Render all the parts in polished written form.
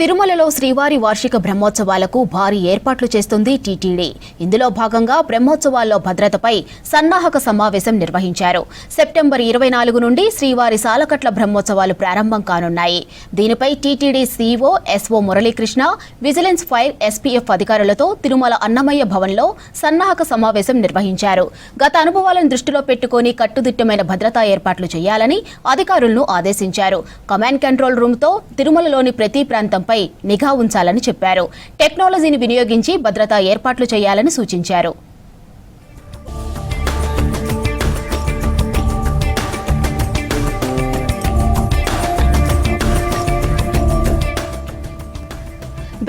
తిరుమలలో శ్రీవారి వార్షిక బ్రహ్మోత్సవాలకు భారీ ఏర్పాట్లు చేస్తుంది టీటీడీ. ఇందులో భాగంగా బ్రహ్మోత్సవాల్లో భద్రతపై సన్నాహక సమావేశం నిర్వహించారు. సెప్టెంబర్ 24 నుండి శ్రీవారి సాలకట్ల బ్రహ్మోత్సవాలు ప్రారంభం కానున్నాయి. దీనిపై TTD CEO SO Muralikrishna, vigilance fire SPF అధికారులతో తిరుమల అన్నమయ్య భవన్లో సన్నాహక సమావేశం నిర్వహించారు. గత అనుభవాలను దృష్టిలో పెట్టుకుని కట్టుదిట్టమైన భద్రతా ఏర్పాట్లు చేయాలని అధికారులను ఆదేశించారు. కమాండ్ కంట్రోల్ రూమ్తో తిరుమలలోని ప్రతి ప్రాంతం పై నిఘా ఉంచాలని చెప్పారు. టెక్నాలజీని వినియోగించి భద్రతా ఏర్పాట్లు చేయాలని సూచించారు.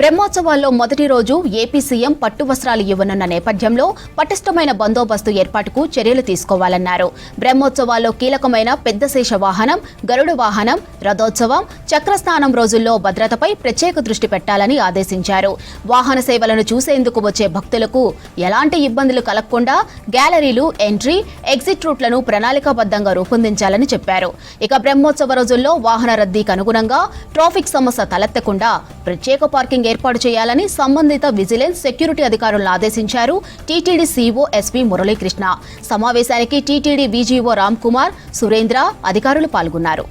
బ్రహ్మోత్సవాల్లో మొదటి రోజు ఏపీ సీఎం పట్టు వస్త్రాలు ఇవ్వనున్న నేపథ్యంలో పటిష్టమైన బందోబస్తు ఏర్పాటుకు చర్యలు తీసుకోవాలన్నారు. బ్రహ్మోత్సవాల్లో కీలకమైన పెద్ద శేష వాహనం, గరుడ వాహనం, రథోత్సవం, చక్రస్నానం రోజుల్లో భద్రతపై ప్రత్యేక దృష్టి పెట్టాలని ఆదేశించారు. వాహన సేవలను చూసేందుకు వచ్చే భక్తులకు ఎలాంటి ఇబ్బందులు కలగకుండా గ్యాలరీలు, ఎంట్రీ, ఎగ్జిట్ రూట్లను ప్రణాళికాబద్ధంగా రూపొందించాలని చెప్పారు. ఇక బ్రహ్మోత్సవ రోజుల్లో వాహన రద్దీకి అనుగుణంగా ట్రాఫిక్ సమస్య తలెత్తకుండా ప్రత్యేక పార్కింగ్ ఏర్పాటు చేయాలని సంబంధిత విజిలెన్స్, సెక్యూరిటీ అధికారులను ఆదేశించారు టీటీడీ సీఈఓ ఎస్పీ మురళీకృష్ణ. సమావేశానికి టీటీడీ వీజీఓ రామ్ కుమార్, సురేంద్ర అధికారులు పాల్గొన్నారు.